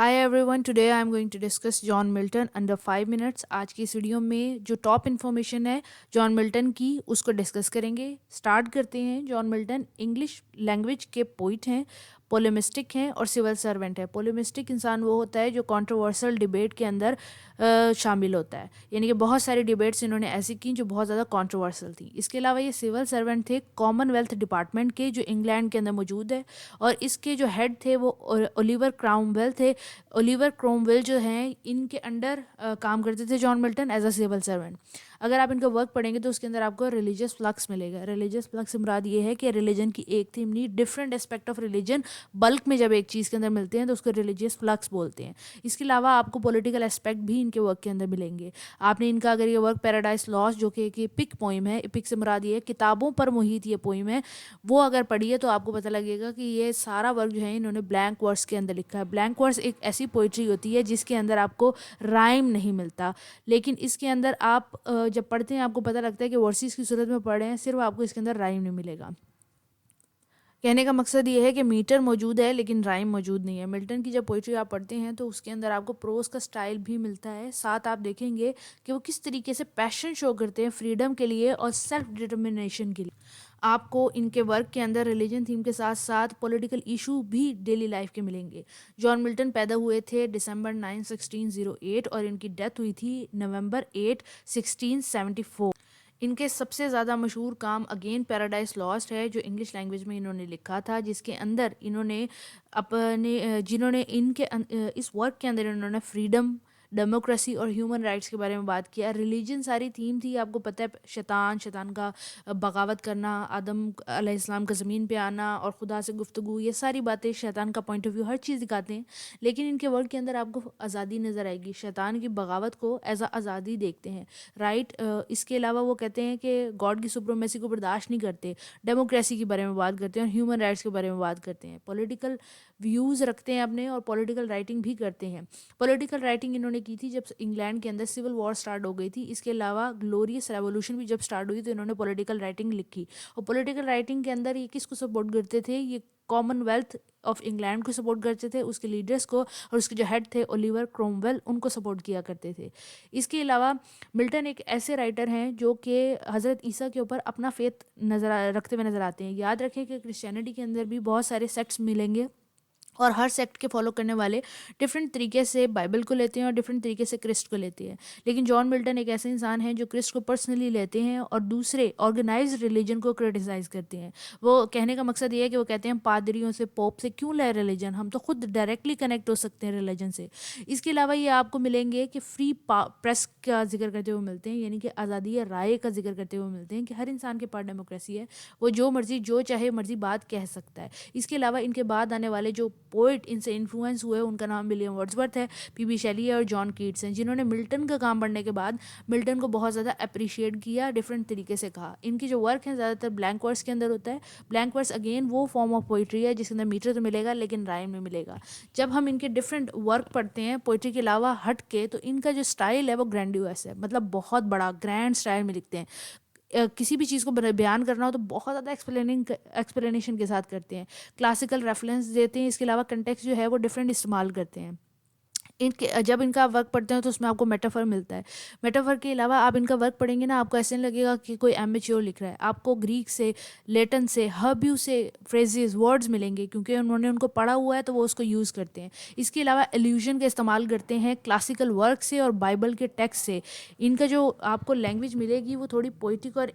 Hi everyone, today I am going to discuss John Milton under 5 minutes. आज की इस video में जो टॉप इन्फॉर्मेशन है जॉन मिल्टन की उसको डिस्कस करेंगे। स्टार्ट करते हैं। जॉन मिल्टन इंग्लिश लैंग्वेज के पोइट हैं, पोलेमिस्टिक हैं और सिविल सर्वेंट है। पोलेमिस्टिक इंसान वो होता है जो कंट्रोवर्शियल डिबेट के अंदर शामिल होता है, यानी कि बहुत सारी डिबेट्स इन्होंने ऐसी की जो बहुत ज़्यादा कंट्रोवर्शियल थी। इसके अलावा ये सिविल सर्वेंट थे कॉमनवेल्थ डिपार्टमेंट के, जो इंग्लैंड के अंदर मौजूद है, और इसके जो हेड थे वो ओलिवर क्राउमवेल थे। ओलिवर क्रोमवेल जो हैं इनके अंडर काम करते थे John Milton as a civil servant. अगर आप इनका वर्क पढ़ेंगे तो उसके अंदर आपको रिलीजियस फ्लक्स मिलेगा। रिलीजियस फ्लक्स से मुराद ये है कि रिलीजन की एक थीम नहीं, different aspect of religion bulk में जब एक चीज़ के अंदर मिलते हैं तो उसको रिलीजियस फ्लक्स बोलते हैं। इसके अलावा आपको पॉलिटिकल एस्पेक्ट भी इनके वर्क के अंदर मिलेंगे। आपने इनका अगर ये वर्क पैराडाइज लॉस्ट, जो कि एक एपिक पोइम है, एपिक से मुराद ये है किताबों पर मुहित ये पोइम है, वो अगर पढ़िए तो आपको पता लगेगा कि ये सारा वर्क जो है इन्होंने ब्लैंक वर्ड्स के अंदर लिखा है। ब्लैंक वर्ड्स एक ऐसी पोइट्री होती है जिसके अंदर आपको राइम नहीं मिलता, लेकिन इसके अंदर आप जब पढ़ते हैं आपको पता लगता है कि वर्सेस की सूरत में पढ़ रहे हैं, सिर्फ आपको इसके अंदर राइम नहीं मिलेगा। कहने का मकसद ये है कि मीटर मौजूद है लेकिन राइम मौजूद नहीं है। मिल्टन की जब पोइट्री आप पढ़ते हैं तो उसके अंदर आपको प्रोज का स्टाइल भी मिलता है, साथ आप देखेंगे कि वो किस तरीके से पैशन शो करते हैं फ्रीडम के लिए और सेल्फ डिटर्मिनेशन के लिए। आपको इनके वर्क के अंदर रिलीजन थीम के साथ साथ पॉलिटिकल इशू भी डेली लाइफ के मिलेंगे। जॉन मिल्टन पैदा हुए थे दिसंबर 9 1608 और इनकी डेथ हुई थी नवंबर 8 1674। इनके सबसे ज़्यादा मशहूर काम अगेन पैराडाइज लॉस्ट है, जो इंग्लिश लैंग्वेज में इन्होंने लिखा था, जिसके अंदर इन्होंने जिन्होंने इस वर्क के अंदर इन्होंने फ्रीडम, डेमोक्रेसी और ह्यूमन राइट्स के बारे में बात किया। रिलीजन सारी थीम थी, आपको पता है, शैतान का बगावत करना, आदम अलैहिस्सलाम का ज़मीन पे आना और खुदा से गुफ्तगू, ये सारी बातें शैतान का पॉइंट ऑफ व्यू हर चीज़ दिखाते हैं। लेकिन इनके वर्क के अंदर आपको आज़ादी नज़र आएगी, शैतान की बगावत को एज अ आज़ादी देखते हैं, राइट। इसके अलावा वो कहते हैं कि गॉड की सुप्रीमेसी को बर्दाश्त नहीं करते, डेमोक्रेसी के बारे में बात करते हैं और ह्यूमन राइट्स के बारे में बात करते हैं, पॉलिटिकल व्यूज़ रखते हैं अपने और पॉलिटिकल राइटिंग भी करते हैं। पॉलिटिकल राइटिंग इन्होंने की थी जब इंग्लैंड के अंदर सिविल वॉर स्टार्ट हो गई थी। इसके अलावा ग्लोरियस रेवोल्यूशन भी जब स्टार्ट हुई तो इन्होंने पॉलिटिकल राइटिंग लिखी। और पॉलिटिकल राइटिंग के अंदर ये किसको सपोर्ट करते थे? ये कॉमनवेल्थ ऑफ इंग्लैंड को सपोर्ट करते थे, उसके लीडर्स को, और उसके जो हेड थे ओलिवर क्रोमवेल, उनको सपोर्ट किया करते थे। इसके अलावा मिल्टन एक ऐसे राइटर हैं जो कि हज़रत ईसा के ऊपर अपना फेथ रखते हुए नज़र आते हैं। याद रखें कि क्रिश्चियनिटी के अंदर भी बहुत सारे सेक्ट्स मिलेंगे और हर सेक्ट के फॉलो करने वाले डिफरेंट तरीके से बाइबल को लेते हैं और डिफरेंट तरीके से क्रिस्ट को लेते हैं। लेकिन जॉन मिल्टन एक ऐसे इंसान हैं जो क्रिस्ट को पर्सनली लेते हैं और दूसरे ऑर्गेनाइज्ड रिलीजन को क्रिटिसाइज़ करते हैं। वो कहने का मकसद ये है कि वो कहते हैं पादरियों से, पोप से क्यों ले रिलीजन, हम तो खुद डायरेक्टली कनेक्ट हो सकते हैं रिलीजन से। इसके अलावा ये आपको मिलेंगे कि फ्री प्रेस का जिक्र करते हुए मिलते हैं, यानी कि आज़ादी या राय का जिक्र करते हुए मिलते हैं कि हर इंसान के पास डेमोक्रेसी है, वो जो मर्जी जो चाहे मर्जी बात कह सकता है। इसके अलावा इनके बाद आने वाले जो पोइट इनसे इन्फ्लुएंस हुए उनका नाम विलियम वर्ड्सवर्थ है, पीबी शेली है और जॉन कीट्स हैं, जिन्होंने मिल्टन का काम पढ़ने के बाद मिल्टन को बहुत ज़्यादा अप्रिशिएट किया, डिफरेंट तरीके से कहा। इनकी जो वर्क है ज़्यादातर ब्लैंक वर्स के अंदर होता है। ब्लैंक वर्स अगेन वो फॉर्म ऑफ पोइट्री है जिसके अंदर मीटर तो मिलेगा लेकिन राइम नहीं मिलेगा। जब हम इनके डिफरेंट वर्क पढ़ते हैं पोइट्री के अलावा हट के, तो इनका जो स्टाइल है वो ग्रैंडियस है, मतलब बहुत बड़ा ग्रैंड स्टाइल में लिखते हैं। किसी भी चीज़ को बयान करना हो तो बहुत ज़्यादा एक्सप्लेनेशन के साथ करते हैं, क्लासिकल रेफरेंस देते हैं। इसके अलावा कंटेक्स्ट जो है वो डिफरेंट इस्तेमाल करते हैं। इनके जब इनका वर्क पढ़ते हैं तो उसमें आपको मेटाफर मिलता है। मेटाफर के अलावा आप इनका वर्क पढ़ेंगे ना, आपको ऐसे नहीं लगेगा कि कोई एमेच्योर लिख रहा है। आपको ग्रीक से, लेटन से, हर्ब्यू से फ्रेजेस, वर्ड्स मिलेंगे, क्योंकि उन्होंने उनको पढ़ा हुआ है तो वो उसको यूज़ करते हैं। इसके अलावा एल्यूजन का इस्तेमाल करते हैं क्लासिकल वर्क से और बाइबल के टेक्स्ट से। इनका जो आपको लैंग्वेज मिलेगी वो थोड़ी पोइटिक और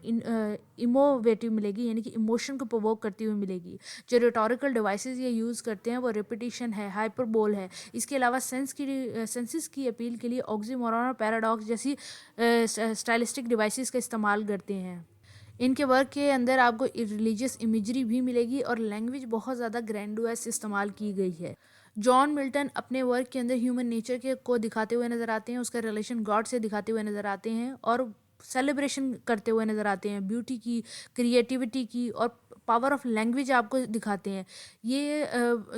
इमोवेटिव मिलेगी, यानी कि इमोशन को प्रोवोक करती हुई मिलेगी। जो रिटोरिकल डिवाइसेस ये यूज़ करते हैं वो रिपीटिशन है, हाइपरबोल है। इसके अलावा सेंसिस की अपील के लिए ऑक्सीमोरॉन और पैराडॉक्स जैसी स्टाइलिस्टिक डिवाइसेस का इस्तेमाल करते हैं। इनके वर्क के अंदर आपको रिलीजियस इमेजरी भी मिलेगी और लैंग्वेज बहुत ज़्यादा ग्रैंडुअस इस्तेमाल की गई है। जॉन मिल्टन अपने वर्क के अंदर ह्यूमन नेचर के को दिखाते हुए नज़र आते हैं, उसका रिलेशन गॉड से दिखाते हुए नज़र आते हैं, और سیلیبریشن کرتے ہوئے نظر آتے ہیں، بیوٹی کی، کریٹیوٹی کی، اور پاور آف لینگویج آپ کو دکھاتے ہیں. یہ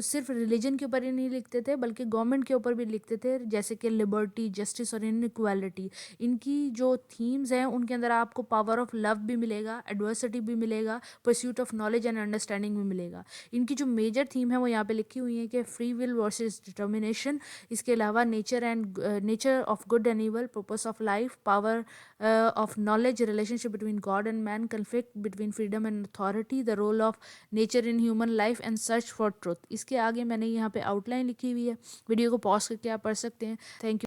صرف ریلیجن کے اوپر ہی نہیں لکھتے تھے بلکہ گورنمنٹ کے اوپر بھی لکھتے تھے، جیسے کہ لبرٹی، جسٹس اور انیکوالٹی. ان کی جو تھیمز ہیں ان کے اندر آپ کو پاور آف لو بھی ملے گا، ایڈورسٹی بھی ملے گا، pursuit of knowledge and understanding بھی ملے گا. ان کی جو میجر تھیم ہے وہ یہاں پہ لکھی ہوئی ہیں کہ فری ول ورسز ڈٹرمنیشن. اس کے علاوہ nature of good and evil, purpose of life, power of knowledge, relationship between God and man, conflict between freedom and authority, the role of nature in human life and search for truth. اس کے آگے میں نے یہاں پہ out line لکھی ہوئی ہے، ویڈیو کو پاز کر کے آپ پڑھ سکتے ہیں. Thank you.